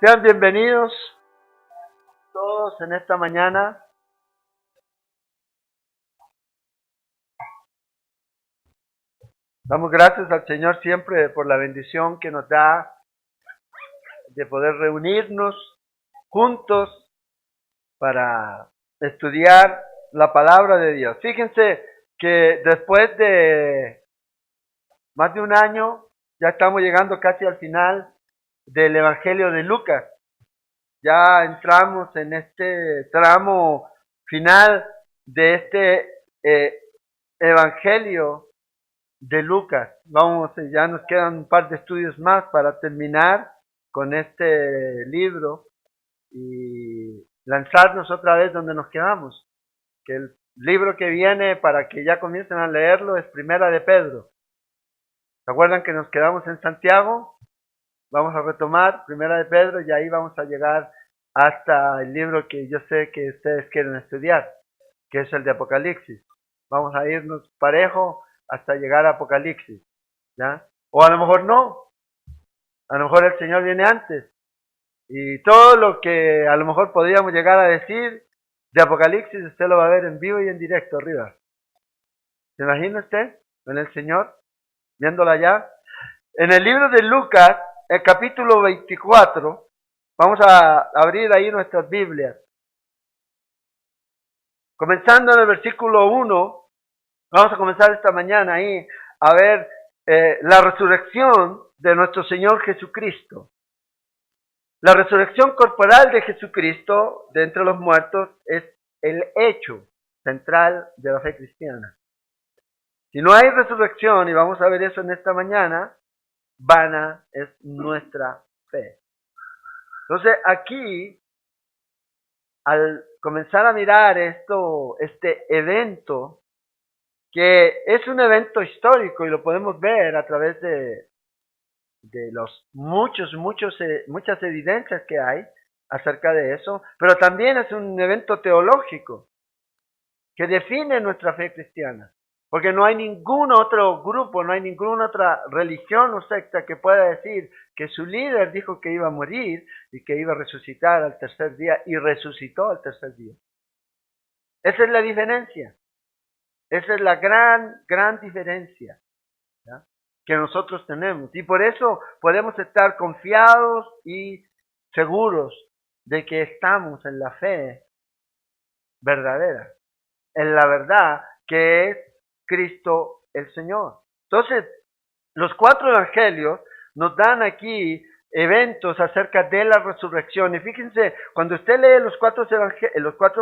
Sean bienvenidos todos en esta mañana. Damos gracias al Señor siempre por la bendición que nos da de poder reunirnos juntos para estudiar la palabra de Dios. Fíjense que después de más de un año ya estamos llegando casi al final del Evangelio de Lucas. Ya entramos en este tramo final de este Evangelio de Lucas. Ya nos quedan un par de estudios más para terminar con este libro y lanzarnos otra vez donde nos quedamos. Que el libro que viene para que ya comiencen a leerlo es Primera de Pedro. ¿Se acuerdan que nos quedamos en Santiago? Vamos a retomar Primera de Pedro y ahí vamos a llegar hasta el libro que yo sé que ustedes quieren estudiar, que es el de Apocalipsis. Vamos a irnos parejo hasta llegar a Apocalipsis, ¿ya? O a lo mejor no, a lo mejor el Señor viene antes. Y todo lo que a lo mejor podríamos llegar a decir de Apocalipsis, usted lo va a ver en vivo y en directo arriba. ¿Se imagina usted con el Señor viéndola allá? En el libro de Lucas, el capítulo 24, vamos a abrir ahí nuestras Biblias. Comenzando en el versículo 1, vamos a comenzar esta mañana ahí a ver la resurrección de nuestro Señor Jesucristo. La resurrección corporal de Jesucristo de entre los muertos es el hecho central de la fe cristiana. Si no hay resurrección, y vamos a ver eso en esta mañana, vana es nuestra fe. Entonces aquí, al comenzar a mirar este evento, que es un evento histórico y lo podemos ver a través de los muchas evidencias que hay acerca de eso, pero también es un evento teológico que define nuestra fe cristiana, porque no hay ningún otro grupo, no hay ninguna otra religión o secta que pueda decir que su líder dijo que iba a morir y que iba a resucitar al tercer día y resucitó al tercer día. Esa es la diferencia, esa es la gran diferencia, ¿ya?, que nosotros tenemos. Y por eso podemos estar confiados y seguros de que estamos en la fe verdadera, en la verdad que es Cristo el Señor. Entonces, los 4 evangelios nos dan aquí eventos acerca de la resurrección. Y fíjense, cuando usted lee los 4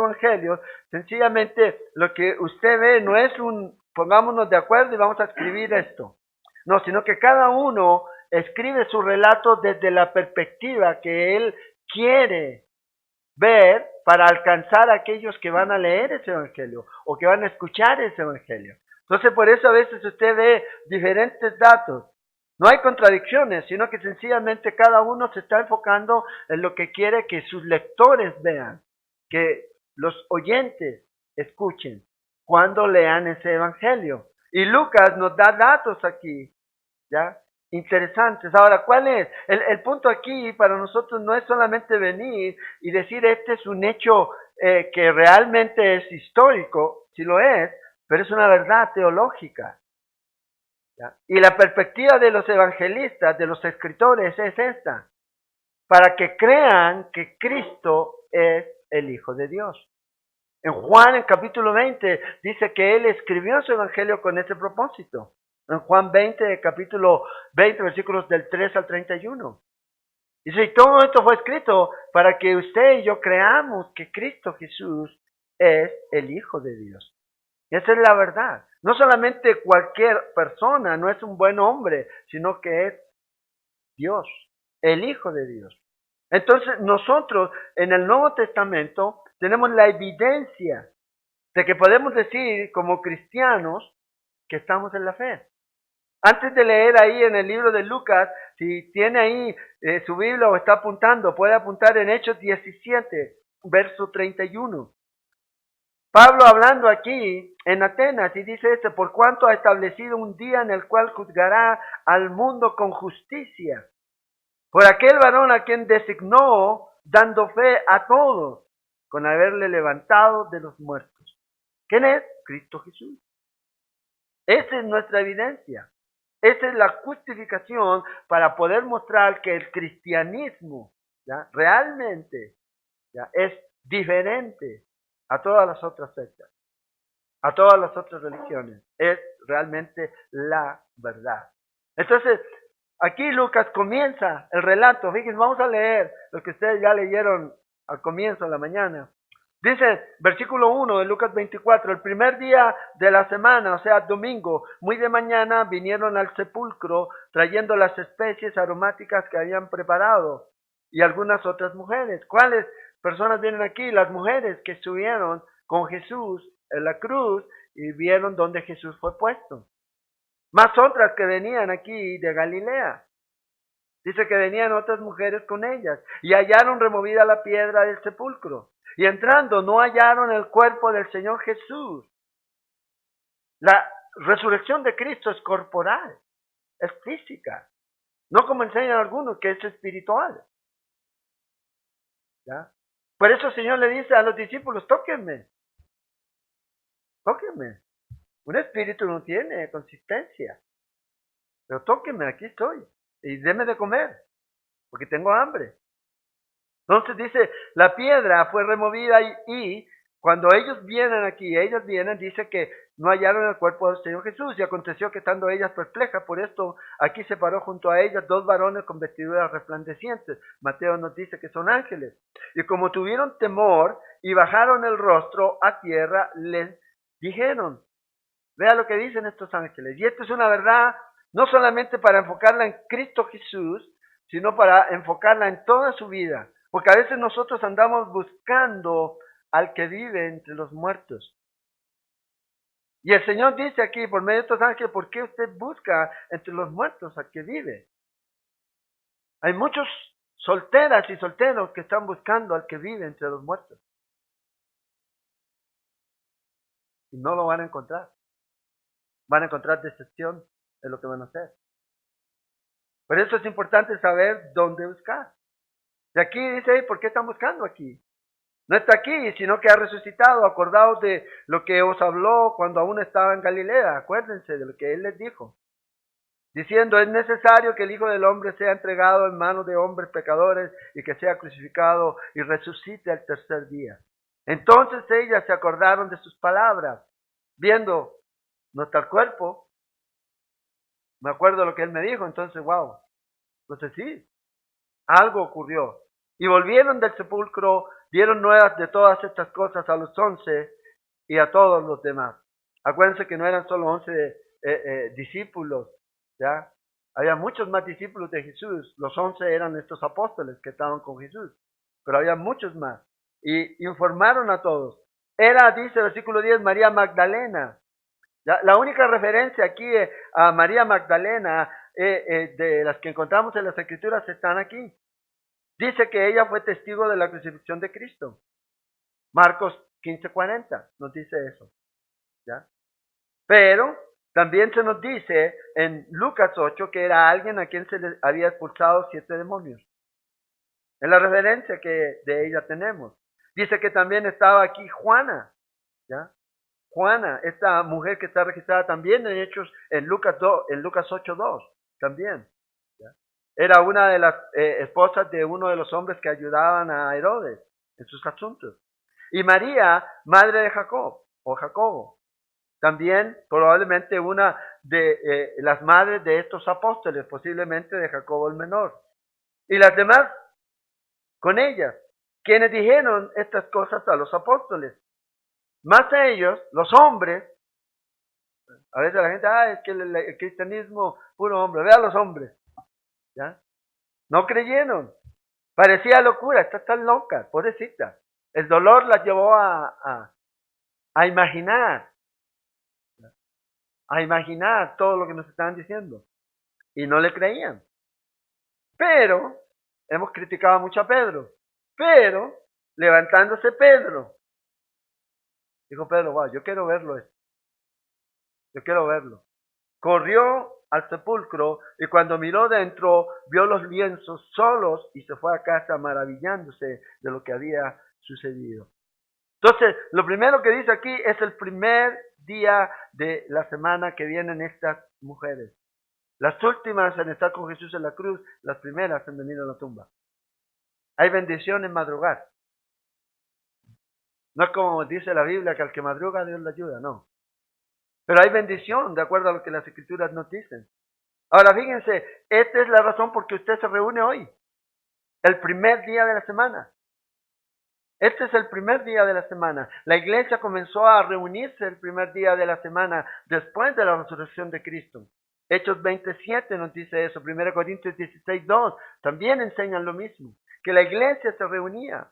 evangelios, sencillamente lo que usted ve no es pongámonos de acuerdo y vamos a escribir esto. No, sino que cada uno escribe su relato desde la perspectiva que él quiere ver para alcanzar a aquellos que van a leer ese evangelio o que van a escuchar ese evangelio. Entonces, por eso a veces usted ve diferentes datos. No hay contradicciones, sino que sencillamente cada uno se está enfocando en lo que quiere que sus lectores vean, que los oyentes escuchen cuando lean ese evangelio. Y Lucas nos da datos aquí, ¿ya?, interesantes. Ahora, ¿cuál es? El punto aquí para nosotros no es solamente venir y decir este es un hecho que realmente es histórico, si lo es, pero es una verdad teológica, ¿ya? Y la perspectiva de los evangelistas, de los escritores, es esta: para que crean que Cristo es el Hijo de Dios. En Juan, en capítulo 20, dice que él escribió su evangelio con ese propósito. En Juan 20, capítulo 20, versículos del 3 al 31. Dice, y todo esto fue escrito para que usted y yo creamos que Cristo Jesús es el Hijo de Dios. Y esa es la verdad. No solamente cualquier persona, no es un buen hombre, sino que es Dios, el Hijo de Dios. Entonces nosotros en el Nuevo Testamento tenemos la evidencia de que podemos decir como cristianos que estamos en la fe. Antes de leer ahí en el libro de Lucas, si tiene ahí su Biblia o está apuntando, puede apuntar en Hechos 17, verso 31. Pablo hablando aquí en Atenas y dice esto: por cuanto ha establecido un día en el cual juzgará al mundo con justicia, por aquel varón a quien designó, dando fe a todos, con haberle levantado de los muertos. ¿Quién es? Cristo Jesús. Esa es nuestra evidencia. Esa es la justificación para poder mostrar que el cristianismo, ¿ya?, realmente, ¿ya?, es diferente a todas las otras sectas, a todas las otras religiones. Es realmente la verdad. Entonces, aquí Lucas comienza el relato. Fíjense, vamos a leer lo que ustedes ya leyeron al comienzo de la mañana. Dice, versículo 1 de Lucas 24, el primer día de la semana, o sea, domingo, muy de mañana, vinieron al sepulcro trayendo las especies aromáticas que habían preparado y algunas otras mujeres. ¿Cuáles personas vienen aquí? Las mujeres que estuvieron con Jesús en la cruz y vieron dónde Jesús fue puesto. Más otras que venían aquí de Galilea. Dice que venían otras mujeres con ellas y hallaron removida la piedra del sepulcro. Y entrando no hallaron el cuerpo del Señor Jesús. La resurrección de Cristo es corporal, es física. No como enseñan algunos que es espiritual. ¿Ya? Por eso el Señor le dice a los discípulos, tóquenme. Tóquenme. Un espíritu no tiene consistencia. Pero tóquenme, aquí estoy. Y denme de comer, porque tengo hambre. Entonces dice, la piedra fue removida y cuando ellos vienen aquí, dice que no hallaron el cuerpo del Señor Jesús. Y aconteció que estando ellas perplejas por esto, aquí se paró junto a ellas 2 varones con vestiduras resplandecientes. Mateo nos dice que son ángeles. Y como tuvieron temor y bajaron el rostro a tierra, les dijeron. Vea lo que dicen estos ángeles. Y esto es una verdad no solamente para enfocarla en Cristo Jesús, sino para enfocarla en toda su vida. Porque a veces nosotros andamos buscando al que vive entre los muertos. Y el Señor dice aquí, por medio de estos ángeles, ¿por qué usted busca entre los muertos al que vive? Hay muchos solteras y solteros que están buscando al que vive entre los muertos. Y no lo van a encontrar. Van a encontrar decepción en lo que van a hacer. Por eso es importante saber dónde buscar. De aquí dice, ¿por qué están buscando aquí? No está aquí, sino que ha resucitado. Acordaos de lo que os habló cuando aún estaba en Galilea. Acuérdense de lo que Él les dijo. Diciendo, es necesario que el Hijo del Hombre sea entregado en manos de hombres pecadores y que sea crucificado y resucite al tercer día. Entonces ellas se acordaron de sus palabras, viendo no está el cuerpo. Me acuerdo lo que Él me dijo, entonces, wow. Entonces sí, algo ocurrió. Y volvieron del sepulcro, dieron nuevas de todas estas cosas a los 11 y a todos los demás. Acuérdense que no eran solo 11 discípulos, ¿ya? Había muchos más discípulos de Jesús. Los 11 eran estos apóstoles que estaban con Jesús, pero había muchos más. Y informaron a todos. Era, dice el versículo 10, María Magdalena. ¿Ya? La única referencia aquí a María Magdalena de las que encontramos en las Escrituras están aquí. Dice que ella fue testigo de la crucifixión de Cristo. Marcos 15:40 nos dice eso. ¿Ya? Pero también se nos dice en Lucas 8 que era alguien a quien se le había expulsado 7 demonios. Es la referencia que de ella tenemos. Dice que también estaba aquí Juana. ¿Ya? Juana, esta mujer que está registrada también en Hechos, en Lucas 8:2, también. ¿Ya? Era una de las esposas de uno de los hombres que ayudaban a Herodes en sus asuntos. Y María, madre de Jacob, o Jacobo, también probablemente una de las madres de estos apóstoles, posiblemente de Jacobo el menor. Y las demás con ellas, quienes dijeron estas cosas a los apóstoles. Más a ellos, los hombres, a veces la gente, es que el cristianismo, puro hombre, vea a los hombres, ¿ya? No creyeron, parecía locura, está tan loca, pobrecita. El dolor las llevó a imaginar, ¿ya? A imaginar todo lo que nos estaban diciendo, y no le creían. Pero, hemos criticado mucho a Pedro, pero, levantándose Pedro, dijo Pedro, wow, yo quiero verlo esto. Yo quiero verlo. Corrió al sepulcro y cuando miró dentro, vio los lienzos solos y se fue a casa maravillándose de lo que había sucedido. Entonces, lo primero que dice aquí es el primer día de la semana que vienen estas mujeres. Las últimas en estar con Jesús en la cruz, las primeras en venir a la tumba. Hay bendición en madrugar. No es como dice la Biblia que al que madruga Dios le ayuda, no. Pero hay bendición, de acuerdo a lo que las Escrituras nos dicen. Ahora fíjense, esta es la razón por que usted se reúne hoy. El primer día de la semana. Este es el primer día de la semana. La iglesia comenzó a reunirse el primer día de la semana después de la resurrección de Cristo. Hechos 27 nos dice eso. 1 Corintios 16:2 también enseñan lo mismo. Que la iglesia se reunía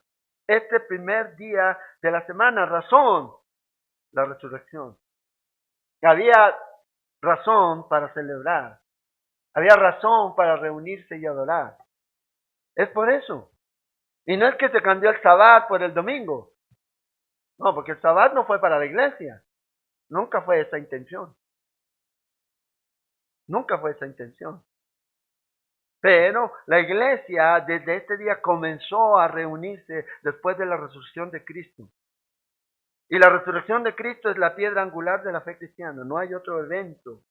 este primer día de la semana. Razón, la resurrección. Había razón para celebrar. Había razón para reunirse y adorar. Es por eso. Y no es que se cambió el Sabbat por el domingo. No, porque el Sabbat no fue para la iglesia. Nunca fue esa intención. Nunca fue esa intención. Pero la iglesia desde este día comenzó a reunirse después de la resurrección de Cristo. Y la resurrección de Cristo es la piedra angular de la fe cristiana. No hay otro evento.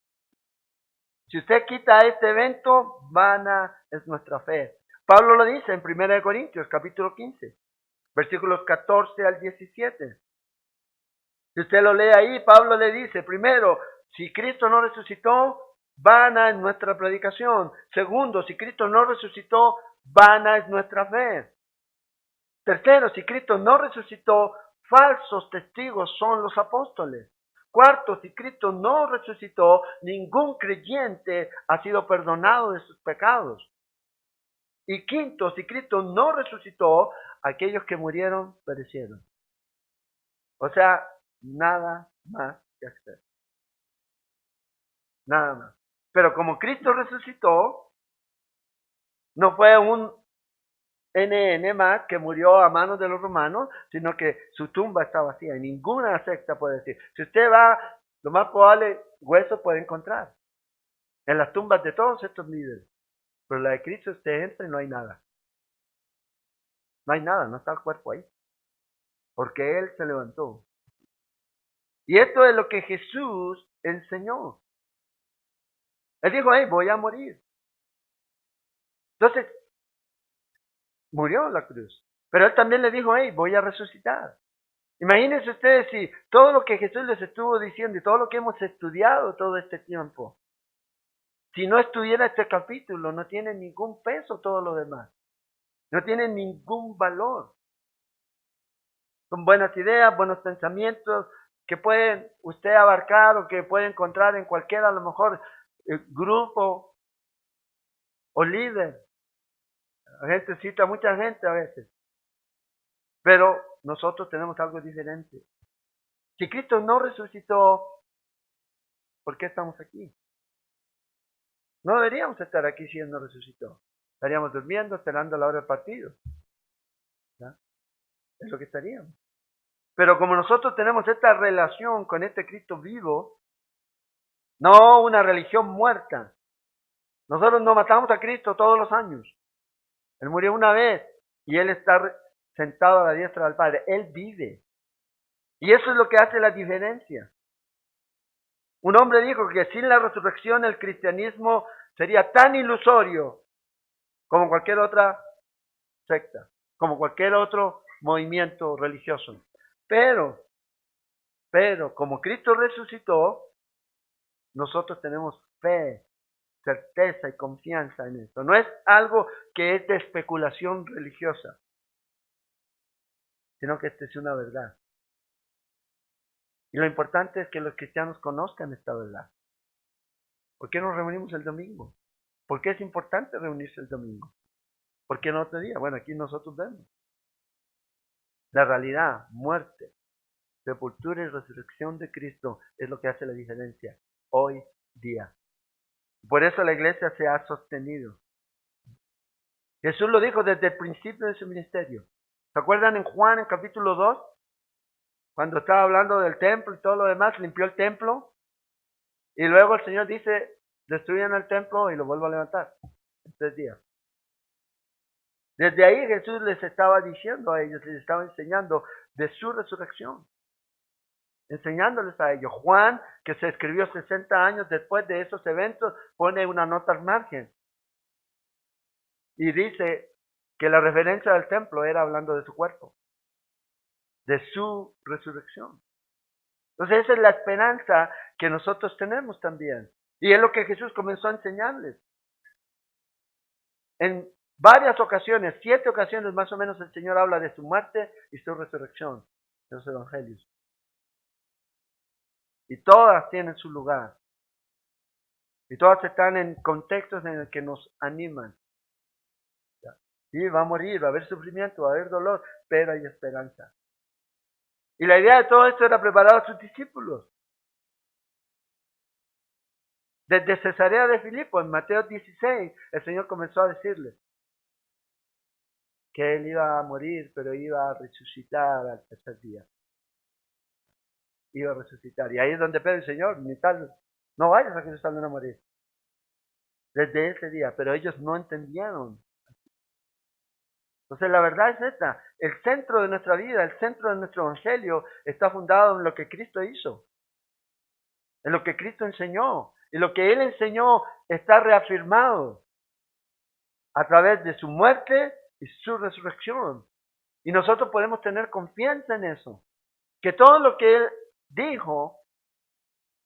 Si usted quita este evento, vana es nuestra fe. Pablo lo dice en 1 Corintios, capítulo 15, versículos 14 al 17. Si usted lo lee ahí, Pablo le dice, primero, si Cristo no resucitó, vana es nuestra predicación. Segundo, si Cristo no resucitó, vana es nuestra fe. Tercero, si Cristo no resucitó, falsos testigos son los apóstoles. Cuarto, si Cristo no resucitó, ningún creyente ha sido perdonado de sus pecados. Y quinto, si Cristo no resucitó, aquellos que murieron perecieron. O sea, nada más que hacer. Nada más. Pero como Cristo resucitó, no fue un NN más que murió a manos de los romanos, sino que su tumba está vacía. Y ninguna secta puede decir. Si usted va, lo más probable, hueso puede encontrar en las tumbas de todos estos líderes. Pero la de Cristo usted entra y no hay nada. No hay nada, no está el cuerpo ahí. Porque Él se levantó. Y esto es lo que Jesús enseñó. Él dijo, hey, voy a morir. Entonces, murió en la cruz. Pero Él también le dijo, hey, voy a resucitar. Imagínense ustedes si todo lo que Jesús les estuvo diciendo y todo lo que hemos estudiado todo este tiempo, si no estuviera este capítulo, no tiene ningún peso todo lo demás. No tiene ningún valor. Son buenas ideas, buenos pensamientos que pueden usted abarcar o que puede encontrar en cualquier, a lo mejor, grupo o líder. La gente cita a mucha gente a veces. Pero nosotros tenemos algo diferente. Si Cristo no resucitó, ¿por qué estamos aquí? No deberíamos estar aquí si Él no resucitó. Estaríamos durmiendo, esperando la hora del partido. ¿Ya? Es lo que estaríamos. Pero como nosotros tenemos esta relación con este Cristo vivo, no una religión muerta. Nosotros no matamos a Cristo todos los años. Él murió una vez y Él está sentado a la diestra del Padre. Él vive. Y eso es lo que hace la diferencia. Un hombre dijo que sin la resurrección el cristianismo sería tan ilusorio como cualquier otra secta, como cualquier otro movimiento religioso. Pero, como Cristo resucitó, nosotros tenemos fe, certeza y confianza en esto. No es algo que es de especulación religiosa, sino que esta es una verdad. Y lo importante es que los cristianos conozcan esta verdad. ¿Por qué nos reunimos el domingo? ¿Por qué es importante reunirse el domingo? ¿Por qué no otro día? Bueno, aquí nosotros vemos la realidad, muerte, sepultura y resurrección de Cristo es lo que hace la diferencia hoy día. Por eso la iglesia se ha sostenido. Jesús lo dijo desde el principio de su ministerio. ¿Se acuerdan en Juan, en capítulo 2? Cuando estaba hablando del templo y todo lo demás, limpió el templo. Y luego el Señor dice, destruyan el templo y lo vuelvo a levantar en 3 días. Desde ahí Jesús les estaba diciendo a ellos, les estaba enseñando de su resurrección. Enseñándoles a ellos. Juan, que se escribió 60 años después de esos eventos, pone una nota al margen. Y dice que la referencia del templo era hablando de su cuerpo, de su resurrección. Entonces esa es la esperanza que nosotros tenemos también. Y es lo que Jesús comenzó a enseñarles. En varias ocasiones, 7 ocasiones más o menos, el Señor habla de su muerte y su resurrección en los evangelios. Y todas tienen su lugar. Y todas están en contextos en el que nos animan. Sí, va a morir, va a haber sufrimiento, va a haber dolor, pero hay esperanza. Y la idea de todo esto era preparar a sus discípulos. Desde Cesarea de Filipo, en Mateo 16, el Señor comenzó a decirles que Él iba a morir, pero iba a resucitar al tercer día. Iba a resucitar. Y ahí es donde Pedro dice, Señor, ni tal, no vayas a que se salgan a morir. Desde ese día, pero ellos no entendieron. Entonces la verdad es esta, el centro de nuestra vida, el centro de nuestro evangelio está fundado en lo que Cristo hizo, en lo que Cristo enseñó, y lo que Él enseñó está reafirmado a través de su muerte y su resurrección. Y nosotros podemos tener confianza en eso, que todo lo que Él dijo,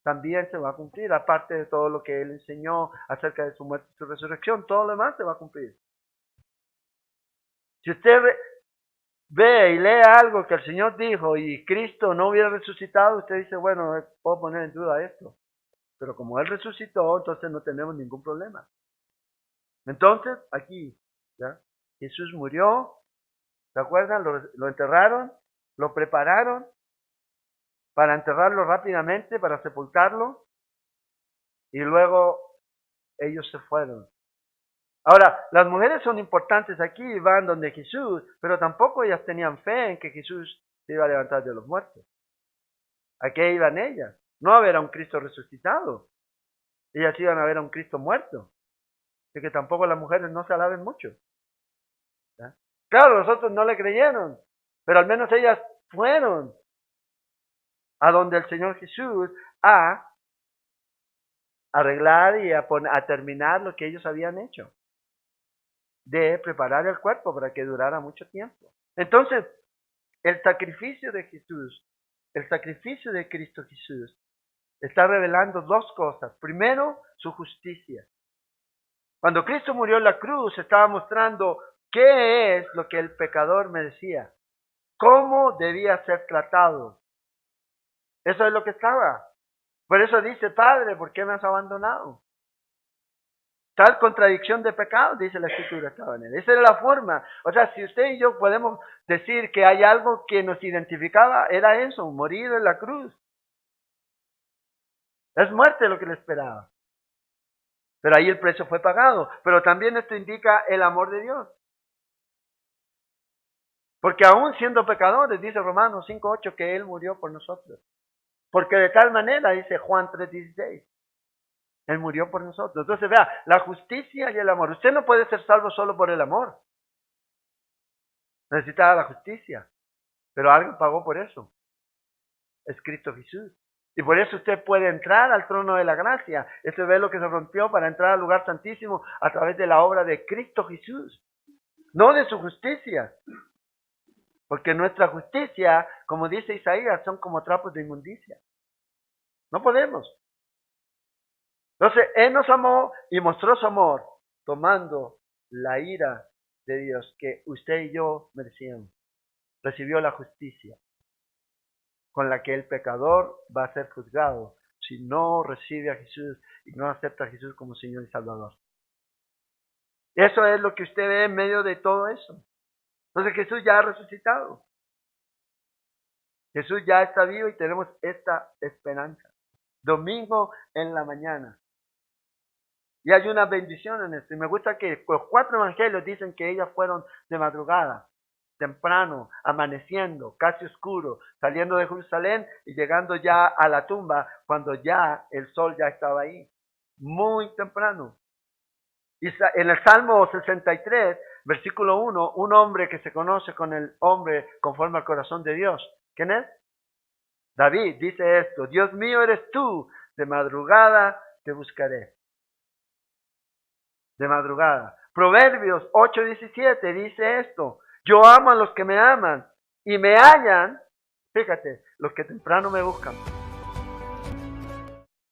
también se va a cumplir, aparte de todo lo que Él enseñó acerca de su muerte y su resurrección, todo lo demás se va a cumplir. Si usted ve y lee algo que el Señor dijo y Cristo no hubiera resucitado, usted dice, bueno, puedo poner en duda esto. Pero como Él resucitó, entonces no tenemos ningún problema. Entonces, aquí, ¿ya? Jesús murió, ¿se acuerdan? Lo enterraron, lo prepararon para enterrarlo rápidamente, para sepultarlo, y luego ellos se fueron. Ahora, las mujeres son importantes aquí, van donde Jesús, pero tampoco ellas tenían fe en que Jesús se iba a levantar de los muertos. ¿A qué iban ellas? No a ver a un Cristo resucitado. Ellas iban a ver a un Cristo muerto. Así que tampoco las mujeres no se alaben mucho. ¿Ya? Claro, los otros no le creyeron, pero al menos ellas fueron a donde el Señor Jesús a arreglar y a terminar lo que ellos habían hecho, de preparar el cuerpo para que durara mucho tiempo. Entonces, el sacrificio de Jesús, el sacrificio de Cristo Jesús, está revelando dos cosas. Primero, su justicia. Cuando Cristo murió en la cruz, estaba mostrando qué es lo que el pecador merecía, cómo debía ser tratado. Eso es lo que estaba. Por eso dice, Padre, ¿por qué me has abandonado? Tal contradicción de pecado, dice la Escritura, estaba en él. Esa era la forma. O sea, si usted y yo podemos decir que hay algo que nos identificaba, era eso, morir en la cruz. Es muerte lo que le esperaba. Pero ahí el precio fue pagado. Pero también esto indica el amor de Dios. Porque aún siendo pecadores, dice Romanos 5:8, que Él murió por nosotros. Porque de tal manera, dice Juan 3:16, Él murió por nosotros. Entonces vea, la justicia y el amor. Usted no puede ser salvo solo por el amor. Necesitaba la justicia. Pero alguien pagó por eso. Es Cristo Jesús. Y por eso usted puede entrar al trono de la gracia. Ese velo que se rompió para entrar al lugar santísimo a través de la obra de Cristo Jesús. No de su justicia. Porque nuestra justicia, como dice Isaías, son como trapos de inmundicia. No podemos. Entonces, Él nos amó y mostró su amor tomando la ira de Dios que usted y yo merecíamos. Recibió la justicia con la que el pecador va a ser juzgado si no recibe a Jesús y no acepta a Jesús como Señor y Salvador. Eso es lo que usted ve en medio de todo eso. Entonces Jesús ya ha resucitado. Jesús ya está vivo y tenemos esta esperanza. Domingo en la mañana. Y hay una bendición en esto. Y me gusta que los 4 evangelios dicen que ellas fueron de madrugada, temprano, amaneciendo, casi oscuro, saliendo de Jerusalén y llegando ya a la tumba cuando ya el sol ya estaba ahí. Muy temprano. Y en el Salmo 63, versículo 1, un hombre que se conoce con el hombre conforme al corazón de Dios. ¿Quién es? David dice esto: Dios mío eres tú, de madrugada te buscaré. De madrugada. Proverbios 8:17 dice esto: yo amo a los que me aman y me hallan, fíjate, los que temprano me buscan.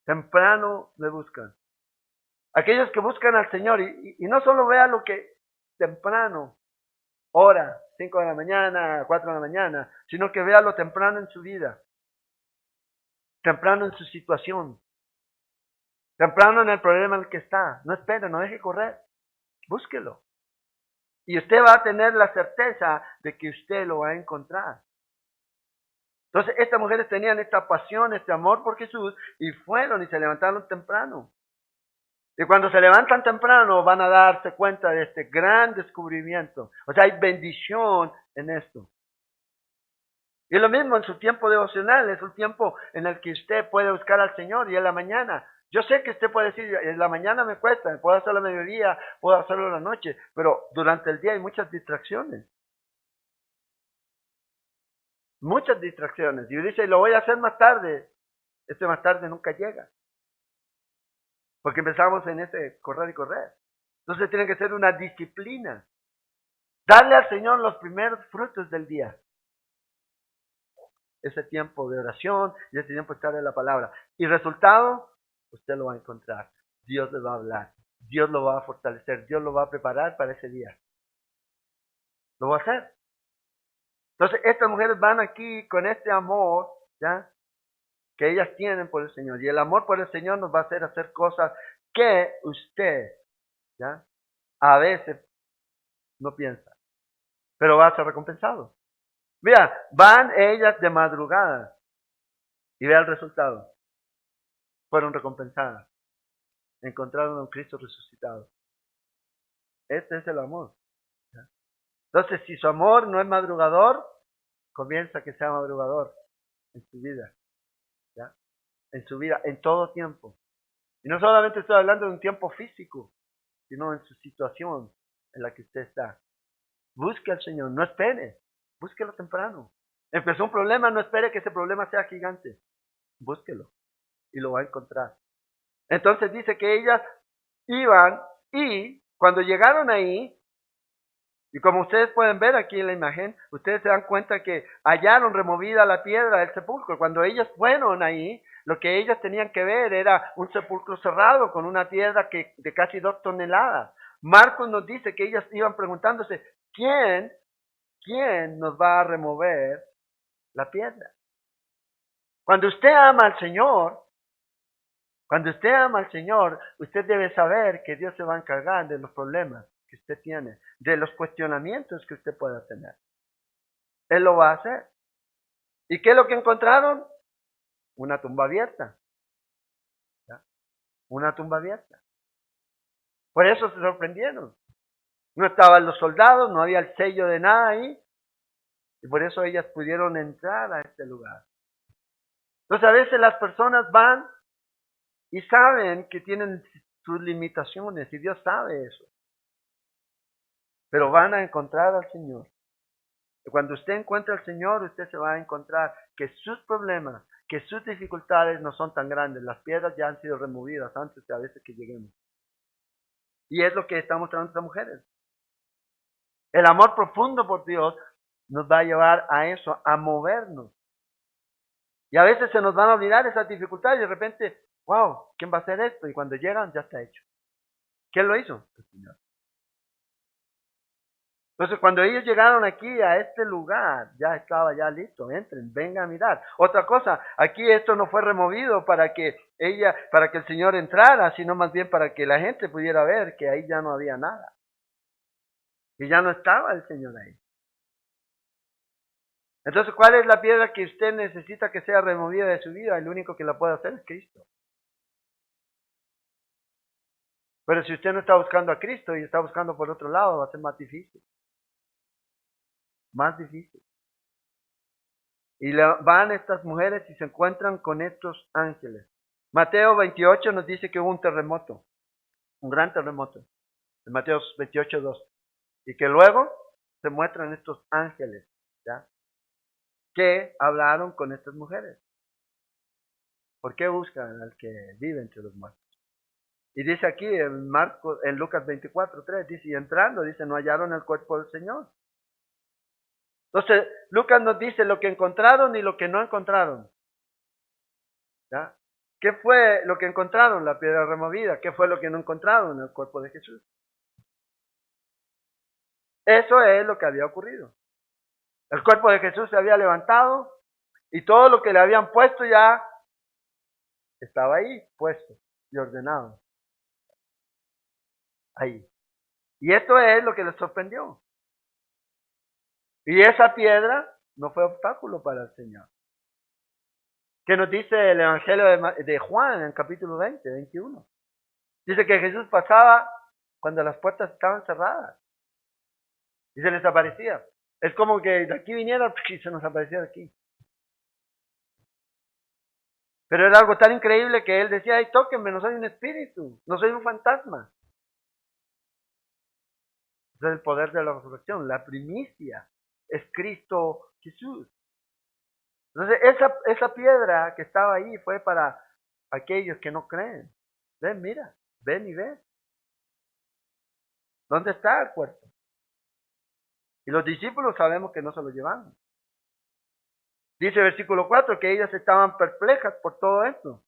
Temprano me buscan. Aquellos que buscan al Señor, y no solo vean lo que temprano, hora, 5 de la mañana, 4 de la mañana, sino que vea lo temprano en su vida, temprano en su situación, temprano en el problema en el que está. No espere, no deje correr, búsquelo. Y usted va a tener la certeza de que usted lo va a encontrar. Entonces, estas mujeres tenían esta pasión, este amor por Jesús, y fueron y se levantaron temprano. Y cuando se levantan temprano van a darse cuenta de este gran descubrimiento. O sea, hay bendición en esto. Y lo mismo en su tiempo devocional, es un tiempo en el que usted puede buscar al Señor, y en la mañana. Yo sé que usted puede decir, en la mañana me cuesta, puedo hacerlo a mediodía, puedo hacerlo en la noche, pero durante el día hay muchas distracciones. Muchas distracciones. Y dice, lo voy a hacer más tarde. Este más tarde nunca llega. Porque empezamos en ese correr y correr. Entonces tiene que ser una disciplina. Darle al Señor los primeros frutos del día. ese tiempo de oración y ese tiempo de estar en la palabra. Y resultado, usted lo va a encontrar. Dios le va a hablar. Dios lo va a fortalecer. Dios lo va a preparar para ese día. Lo va a hacer. Entonces, estas mujeres van aquí con este amor, ¿ya? Que ellas tienen por el Señor. Y el amor por el Señor nos va a hacer cosas que usted, ¿ya? A veces no piensa. Pero va a ser recompensado. Vea, van ellas de madrugada. Y vea el resultado. Fueron recompensadas. Encontraron a un Cristo resucitado. Este es el amor. ¿Ya? Entonces, si su amor no es madrugador, comienza a que sea madrugador en su vida. ¿Ya? En su vida, en todo tiempo. Y no solamente estoy hablando de un tiempo físico, sino en su situación en la que usted está. Busque al Señor, no espere, búsquelo temprano. Empezó un problema, no espere que ese problema sea gigante. Búsquelo y lo va a encontrar. Entonces dice que ellas iban y cuando llegaron ahí, y como ustedes pueden ver aquí en la imagen, ustedes se dan cuenta que hallaron removida la piedra del sepulcro. Cuando ellas fueron ahí, lo que ellas tenían que ver era un sepulcro cerrado con una piedra de casi 2 toneladas. Marcos nos dice que ellas iban preguntándose, ¿quién nos va a remover la piedra? Cuando usted ama al Señor, usted debe saber que Dios se va a encargar de los problemas que usted tiene, de los cuestionamientos que usted pueda tener. Él lo va a hacer. ¿Y qué es lo que encontraron? Una tumba abierta. ¿Ya? Una tumba abierta. Por eso se sorprendieron. No estaban los soldados, no había el sello de nada ahí. Y por eso ellas pudieron entrar a este lugar. Entonces a veces las personas van y saben que tienen sus limitaciones y Dios sabe eso. Pero van a encontrar al Señor. Y cuando usted encuentra al Señor, usted se va a encontrar que sus problemas, que sus dificultades no son tan grandes. Las piedras ya han sido removidas antes de a veces que lleguemos. Y es lo que están mostrando estas mujeres. El amor profundo por Dios nos va a llevar a eso, a movernos. Y a veces se nos van a olvidar esas dificultades y de repente, wow, ¿quién va a hacer esto? Y cuando llegan, ya está hecho. ¿Quién lo hizo? El Señor. Entonces, cuando ellos llegaron aquí a este lugar, ya estaba ya listo, entren, vengan a mirar. Otra cosa, aquí esto no fue removido para que el Señor entrara, sino más bien para que la gente pudiera ver que ahí ya no había nada. Y ya no estaba el Señor ahí. Entonces, ¿cuál es la piedra que usted necesita que sea removida de su vida? El único que la puede hacer es Cristo. Pero si usted no está buscando a Cristo y está buscando por otro lado, va a ser más difícil. Más difícil. Y van estas mujeres y se encuentran con estos ángeles. Mateo 28 nos dice que hubo un terremoto, un gran terremoto. En Mateo 28, 2. Y que luego se muestran estos ángeles, ¿ya? Que hablaron con estas mujeres. ¿Por qué buscan al que vive entre los muertos? Y dice aquí en Lucas 24, 3, dice, y entrando, dice, no hallaron el cuerpo del Señor. Entonces, Lucas nos dice lo que encontraron y lo que no encontraron. ¿Ya? ¿Qué fue lo que encontraron? La piedra removida. ¿Qué fue lo que no encontraron? El cuerpo de Jesús. Eso es lo que había ocurrido. El cuerpo de Jesús se había levantado y todo lo que le habían puesto ya estaba ahí, puesto y ordenado. Ahí. Y esto es lo que les sorprendió. Y esa piedra no fue obstáculo para el Señor. ¿Qué nos dice el Evangelio de Juan en capítulo 20, 21? Dice que Jesús pasaba cuando las puertas estaban cerradas y se les aparecía. Es como que de aquí viniera y se nos aparecía de aquí. Pero era algo tan increíble que él decía, ay, tóquenme, no soy un espíritu, no soy un fantasma. Ese es el poder de la resurrección, la primicia es Cristo Jesús. Entonces esa piedra que estaba ahí fue para aquellos que no creen. Ven, mira, ven y ven. ¿Dónde está el cuerpo? Y los discípulos sabemos que no se lo llevaron. Dice versículo 4 que ellas estaban perplejas por todo esto.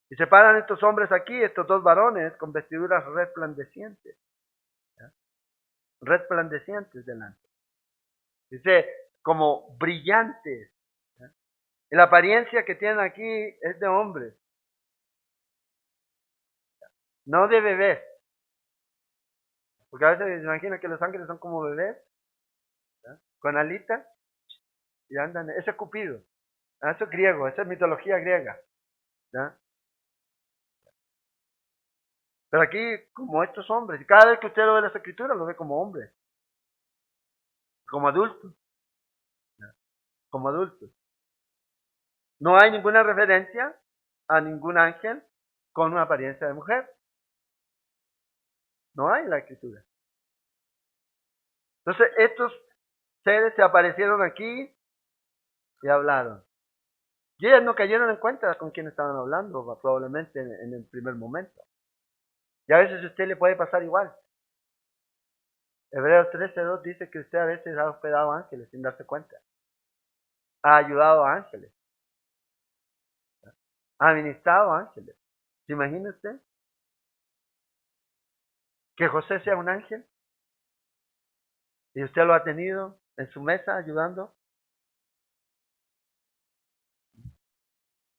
Y se paran estos hombres aquí, estos dos varones, con vestiduras resplandecientes. ¿Ya? Resplandecientes delante. Dice, como brillantes. ¿Ya? Y la apariencia que tienen aquí es de hombres, no de bebés. Porque a veces se imagina que los ángeles son como bebés, ¿ya? Con alitas, y andan, ese es Cupido. Eso es griego, esa es mitología griega. ¿Ya? Pero aquí, como estos hombres, y cada vez que usted lo ve en las escrituras, lo ve como hombre, como adulto, ¿ya? Como adulto. No hay ninguna referencia a ningún ángel con una apariencia de mujer. No hay en la escritura. Entonces, estos seres se aparecieron aquí y hablaron. Y ellas no cayeron en cuenta con quién estaban hablando, probablemente en el primer momento. Y a veces a usted le puede pasar igual. Hebreos 13:2 dice que usted a veces ha hospedado ángeles sin darse cuenta. Ha ayudado a ángeles. Ha ministrado a ángeles. ¿Se imagina usted? Que José sea un ángel y usted lo ha tenido en su mesa ayudando.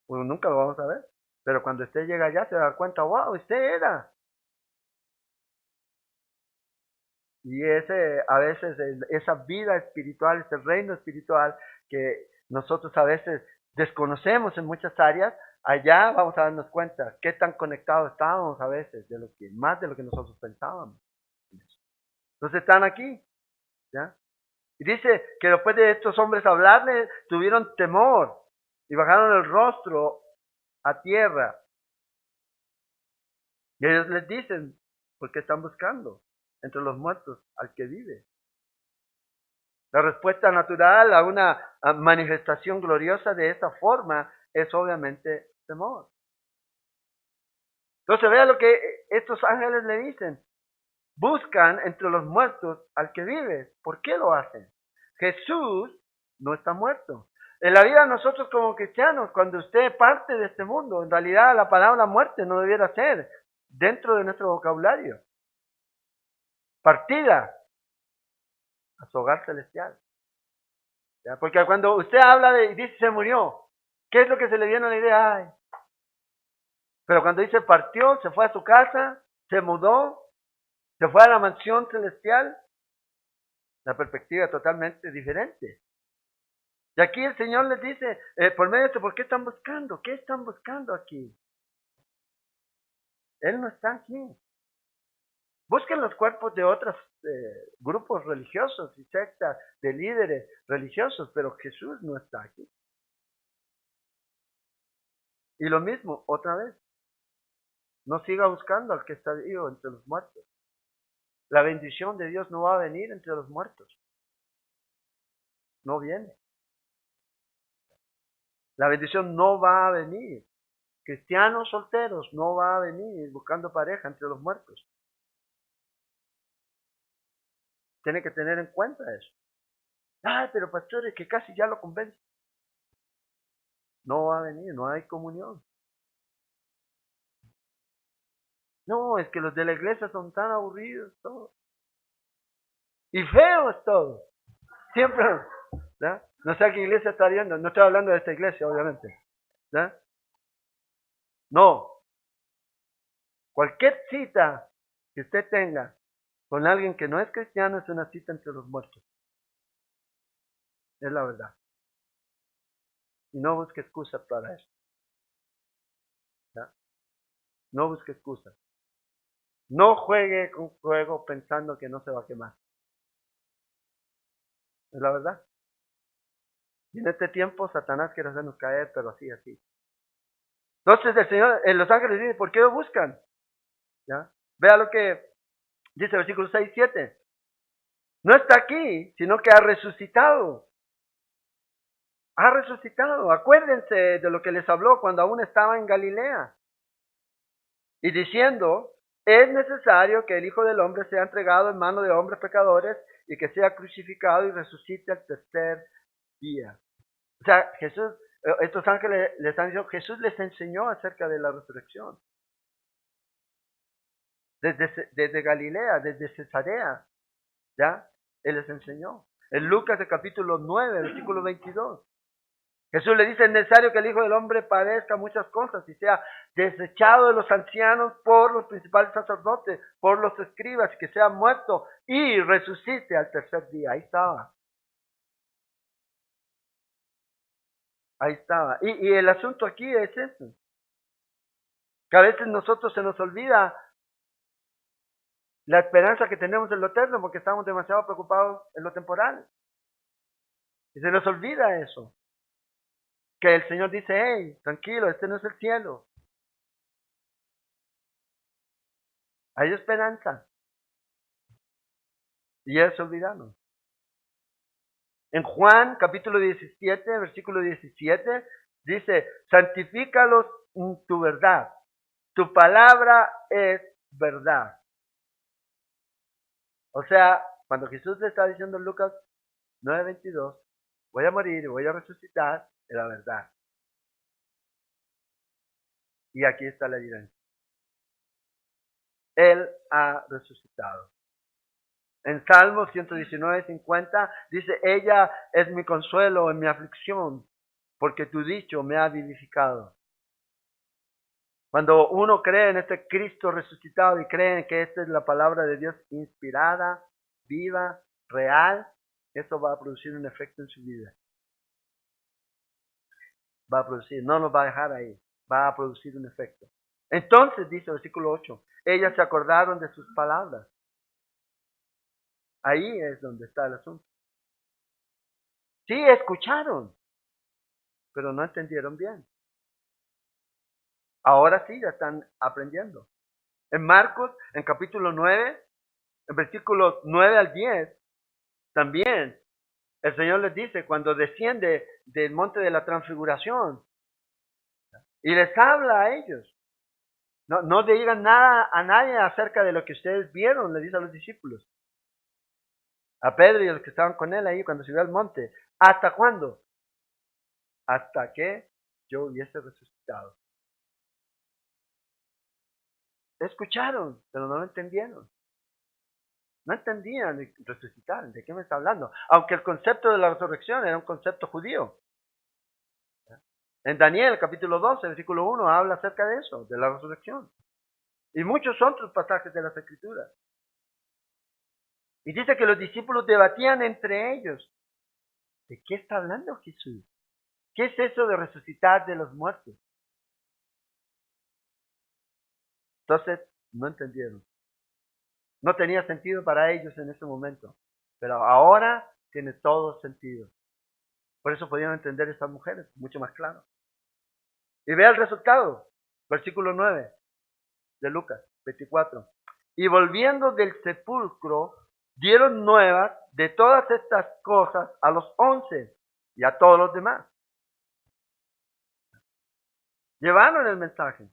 Pues nunca lo vamos a ver. Pero cuando usted llega allá se da cuenta, wow, usted era. Y a veces, esa vida espiritual, ese reino espiritual que nosotros a veces desconocemos en muchas áreas, allá vamos a darnos cuenta qué tan conectados estábamos a veces, más de lo que nosotros pensábamos. Entonces están aquí, ¿ya? Y dice que después de estos hombres hablarle, tuvieron temor y bajaron el rostro a tierra. Y ellos les dicen, ¿por qué están buscando entre los muertos al que vive? La respuesta natural a una manifestación gloriosa de esa forma es obviamente temor. Entonces vea lo que estos ángeles le dicen. Buscan entre los muertos al que vive. ¿Por qué lo hacen? Jesús no está muerto. En la vida nosotros como cristianos, cuando usted parte de este mundo, en realidad la palabra muerte no debiera ser dentro de nuestro vocabulario. Partida a su hogar celestial. ¿Ya? Porque cuando usted habla y dice se murió, ¿qué es lo que se le viene a la idea? Ay. Pero cuando dice partió, se fue a su casa, se mudó, se fue a la mansión celestial, la perspectiva es totalmente diferente. Y aquí el Señor les dice, por medio de esto, ¿por qué están buscando? ¿Qué están buscando aquí? Él no está aquí. Busquen los cuerpos de otros grupos religiosos y sectas de líderes religiosos, pero Jesús no está aquí. Y lo mismo, otra vez, no siga buscando al que está vivo entre los muertos. La bendición de Dios no va a venir entre los muertos. No viene. La bendición no va a venir. Cristianos solteros no va a venir buscando pareja entre los muertos. Tiene que tener en cuenta eso. Ay, pero pastor, es que casi ya lo convence. No va a venir, no hay comunión. No, es que los de la iglesia son tan aburridos todos. Y feos todos. Siempre, ¿ya? No sé a qué iglesia está viendo, no estoy hablando de esta iglesia, obviamente. ¿Ya? No. Cualquier cita que usted tenga con alguien que no es cristiano es una cita entre los muertos. Es la verdad. Y no busque excusas para eso. ¿Ya? No busque excusas. No juegue con fuego pensando que no se va a quemar. Es la verdad. Y en este tiempo Satanás quiere hacernos caer, pero así. Entonces el Señor, los ángeles dicen, ¿por qué lo buscan? ¿Ya? Vea lo que dice el versículo 6 y 7. No está aquí, sino que ha resucitado. Ha resucitado. Acuérdense de lo que les habló cuando aún estaba en Galilea. Y diciendo, es necesario que el Hijo del Hombre sea entregado en mano de hombres pecadores y que sea crucificado y resucite al tercer día. O sea, Jesús, estos ángeles les están diciendo, Jesús les enseñó acerca de la resurrección. Desde Galilea, desde Cesarea, ¿ya? Él les enseñó. En Lucas, el capítulo 9, versículo 22. Jesús le dice, es necesario que el Hijo del Hombre padezca muchas cosas y sea desechado de los ancianos por los principales sacerdotes, por los escribas, y que sea muerto y resucite al tercer día. Ahí estaba. Ahí estaba. Y el asunto aquí es eso. Que a veces nosotros se nos olvida la esperanza que tenemos en lo eterno porque estamos demasiado preocupados en lo temporal. Y se nos olvida eso. Que el Señor dice, hey, tranquilo, este no es el cielo. Hay esperanza. Y es olvidarnos. En Juan, capítulo 17, versículo 17, dice, santifícalos en tu verdad. Tu palabra es verdad. O sea, cuando Jesús le está diciendo en Lucas 9:22, voy a morir y voy a resucitar, es la verdad. Y aquí está la evidencia. Él ha resucitado. En Salmos 119:50 dice, ella es mi consuelo en mi aflicción, porque tu dicho me ha vivificado. Cuando uno cree en este Cristo resucitado y cree que esta es la palabra de Dios inspirada, viva, real, eso va a producir un efecto en su vida. Va a producir, no nos va a dejar ahí, va a producir un efecto. Entonces, dice el versículo 8, ellas se acordaron de sus palabras. Ahí es donde está el asunto. Sí, escucharon, pero no entendieron bien. Ahora sí, ya están aprendiendo. En Marcos, en capítulo 9, en versículos 9 al 10, también el Señor les dice, cuando desciende del monte de la transfiguración, y les habla a ellos, no digan nada a nadie acerca de lo que ustedes vieron, le dice a los discípulos, a Pedro y a los que estaban con él ahí cuando subió al monte. ¿Hasta cuándo? Hasta que yo hubiese resucitado. Escucharon, pero no lo entendieron. No entendían de resucitar, ¿de qué me está hablando? Aunque el concepto de la resurrección era un concepto judío. En Daniel, capítulo 12, versículo 1, habla acerca de eso, de la resurrección. Y muchos otros pasajes de las Escrituras. Y dice que los discípulos debatían entre ellos. ¿De qué está hablando Jesús? ¿Qué es eso de resucitar de los muertos? Entonces, no entendieron. No tenía sentido para ellos en ese momento. Pero ahora tiene todo sentido. Por eso podían entender estas mujeres mucho más claro. Y vea el resultado. Versículo 9 de Lucas 24. Y volviendo del sepulcro, dieron nuevas de todas estas cosas a los 11 y a todos los demás. Llevaron el mensaje.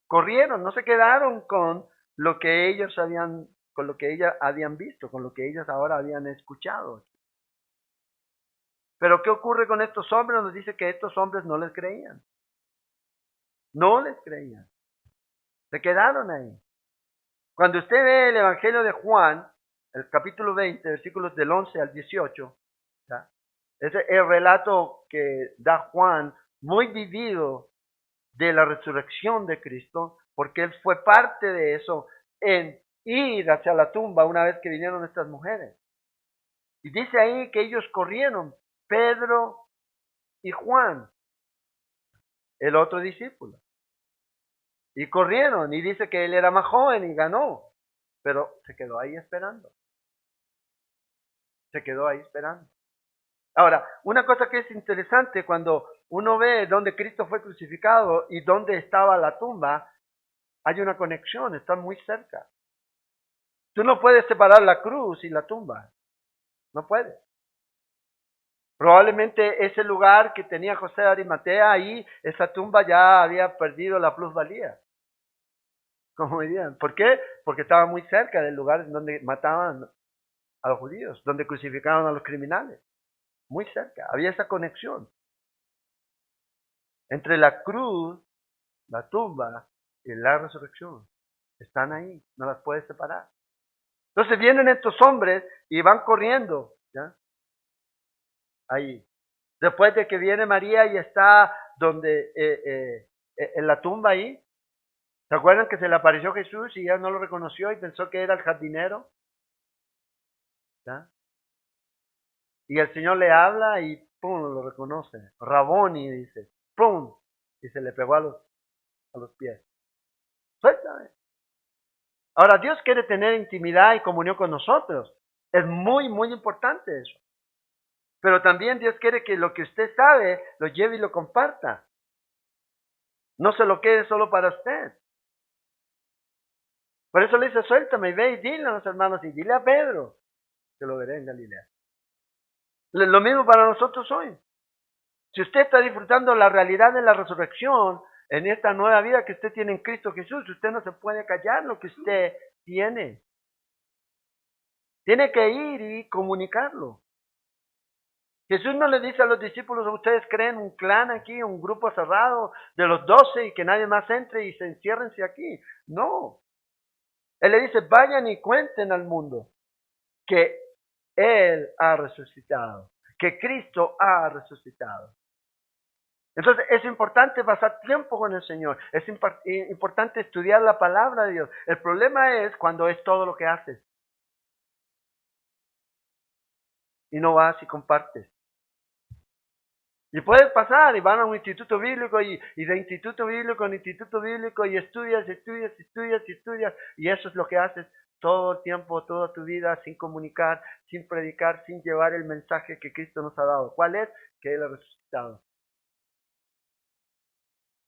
Corrieron, no se quedaron con lo que ellos con lo que ellas habían visto, con lo que ellos ahora habían escuchado. Pero ¿qué ocurre con estos hombres? Nos dice que estos hombres no les creían. No les creían. Se quedaron ahí. Cuando usted ve el Evangelio de Juan, el capítulo 20, versículos del 11 al 18, ¿ya? Ese es el relato que da Juan, muy vivido de la resurrección de Cristo, porque él fue parte de eso en ir hacia la tumba una vez que vinieron estas mujeres. Y dice ahí que ellos corrieron, Pedro y Juan, el otro discípulo. Y corrieron, y dice que él era más joven y ganó, pero se quedó ahí esperando. Se quedó ahí esperando. Ahora, una cosa que es interesante cuando uno ve dónde Cristo fue crucificado y dónde estaba la tumba, hay una conexión, están muy cerca. Tú no puedes separar la cruz y la tumba. No puedes. Probablemente ese lugar que tenía José de Arimatea, ahí esa tumba ya había perdido la plusvalía. Como dirían. ¿Por qué? Porque estaba muy cerca del lugar donde mataban a los judíos, donde crucificaban a los criminales. muy cerca. Había esa conexión entre la cruz, la tumba y la resurrección. Están ahí, no las puedes separar. Entonces vienen estos hombres y van corriendo, ¿ya? Ahí. Después de que viene María y está donde, en la tumba ahí, ¿se acuerdan que se le apareció Jesús y ella no lo reconoció y pensó que era el jardinero? ¿Ya? Y el Señor le habla y ¡pum! Lo reconoce. Raboni dice, ¡pum! Y se le pegó a los pies. Suéltame. Ahora, Dios quiere tener intimidad y comunión con nosotros. Es muy, muy importante eso. Pero también Dios quiere que lo que usted sabe lo lleve y lo comparta. No se lo quede solo para usted. Por eso le dice, suéltame y ve y dile a los hermanos y dile a Pedro que lo veré en Galilea. Lo mismo para nosotros hoy. Si usted está disfrutando la realidad de la resurrección en esta nueva vida que usted tiene en Cristo Jesús, usted no se puede callar lo que usted tiene. Tiene que ir y comunicarlo. Jesús no le dice a los discípulos, ustedes creen un clan aquí, un grupo cerrado de los 12 y que nadie más entre y se enciérrense aquí. No. Él le dice, vayan y cuenten al mundo que Él ha resucitado, que Cristo ha resucitado. Entonces es importante pasar tiempo con el Señor, es importante estudiar la palabra de Dios. El problema es cuando es todo lo que haces y no vas y compartes. Y puedes pasar y van a un instituto bíblico y de instituto bíblico en instituto bíblico y estudias y eso es lo que haces todo el tiempo, toda tu vida sin comunicar, sin predicar, sin llevar el mensaje que Cristo nos ha dado. ¿Cuál es? Que Él ha resucitado.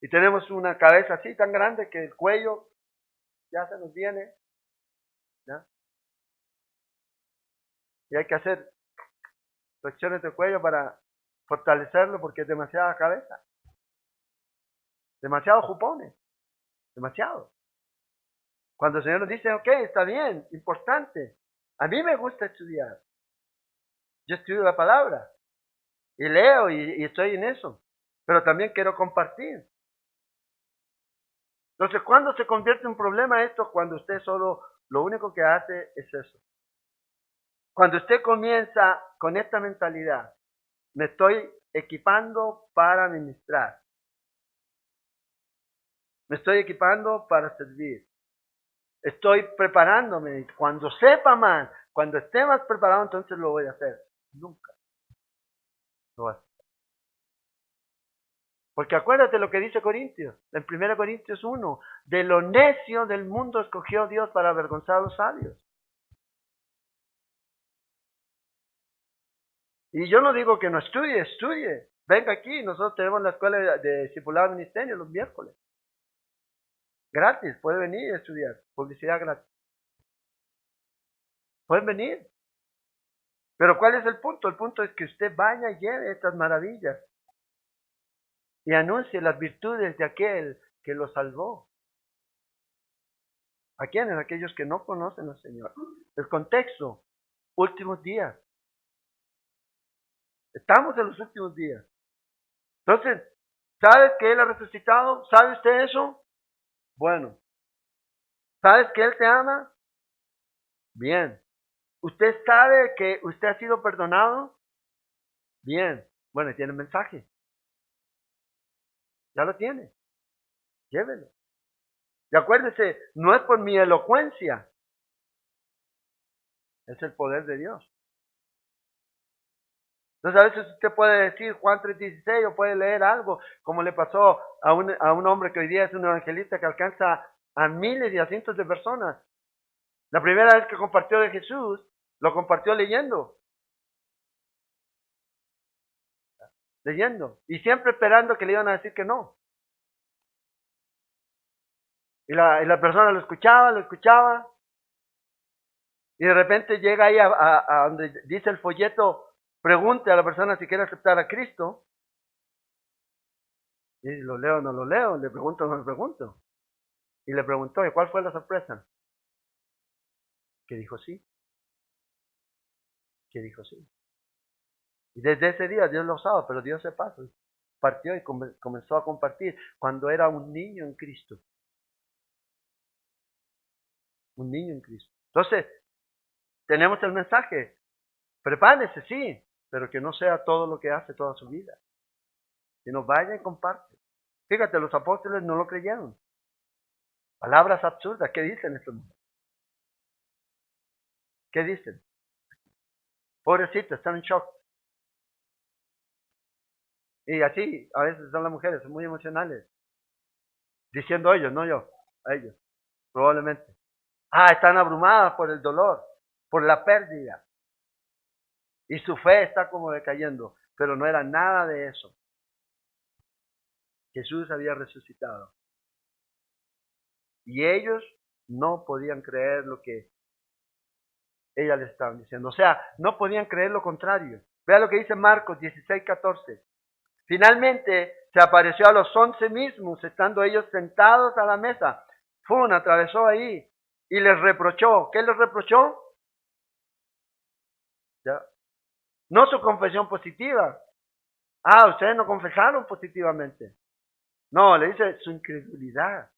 Y tenemos una cabeza así tan grande que el cuello ya se nos viene, ¿ya? Y hay que hacer flexiones de cuello para fortalecerlo porque es demasiada cabeza. Demasiado jupones. Demasiado. Cuando el Señor nos dice, ok, está bien, importante. A mí me gusta estudiar. Yo estudio la palabra. Y leo y estoy en eso. Pero también quiero compartir. Entonces, ¿cuándo se convierte en un problema esto? Cuando usted solo lo único que hace es eso. Cuando usted comienza con esta mentalidad, me estoy equipando para ministrar. Me estoy equipando para servir. Estoy preparándome. Cuando sepa más, cuando esté más preparado, entonces lo voy a hacer. Nunca lo voy a hacer. Porque acuérdate lo que dice Corintios, en 1 Corintios 1, de lo necio del mundo escogió Dios para avergonzar a los sabios. Y yo no digo que no estudie, estudie. Venga aquí, nosotros tenemos la escuela de discipulado ministerio los miércoles. Gratis, puede venir y estudiar, publicidad gratis. Pueden venir. Pero ¿cuál es el punto? El punto es que usted vaya y lleve estas maravillas y anuncie las virtudes de aquel que lo salvó. ¿A quiénes? Aquellos que no conocen al Señor. El contexto, últimos días. Estamos en los últimos días. Entonces, ¿sabes que Él ha resucitado? ¿Sabe usted eso? Bueno. ¿Sabes que Él te ama? Bien. ¿Usted sabe que usted ha sido perdonado? Bien. Bueno, tiene el mensaje. Ya lo tiene. Llévelo. Y acuérdese, no es por mi elocuencia, es el poder de Dios. Entonces a veces usted puede decir Juan 3:16 o puede leer algo, como le pasó a un hombre que hoy día es un evangelista que alcanza a miles y a cientos de personas. La primera vez que compartió de Jesús, lo compartió leyendo. Leyendo. Y siempre esperando que le iban a decir que no. Y la persona lo escuchaba. Y de repente llega ahí a donde dice el folleto, pregunte a la persona si quiere aceptar a Cristo. Y lo leo o no lo leo, le pregunto o no le pregunto. Y le preguntó, ¿y cuál fue la sorpresa? Que dijo sí. Que dijo sí. Y desde ese día Dios lo usaba, pero Dios se pasó, partió y comenzó a compartir cuando era un niño en Cristo. Un niño en Cristo. Entonces, tenemos el mensaje. Prepárese, sí, pero que no sea todo lo que hace toda su vida. Sino vaya y comparte. Fíjate, los apóstoles no lo creyeron. Palabras absurdas. ¿Qué dicen estos? ¿Qué dicen? Pobrecito, están en shock. Y así, a veces son las mujeres, son muy emocionales. Diciendo ellos, no yo, a ellos, probablemente. Están abrumadas por el dolor, por la pérdida. Y su fe está como decayendo, pero no era nada de eso. Jesús había resucitado. Y ellos no podían creer lo que ella les estaba diciendo. O sea, no podían creer lo contrario. Vea lo que dice Marcos 16:14. Finalmente se apareció a los 11 mismos, estando ellos sentados a la mesa. Atravesó ahí y les reprochó. ¿Qué les reprochó? ¿Ya? No su confesión positiva. Ustedes no confesaron positivamente. No, le dice su incredulidad.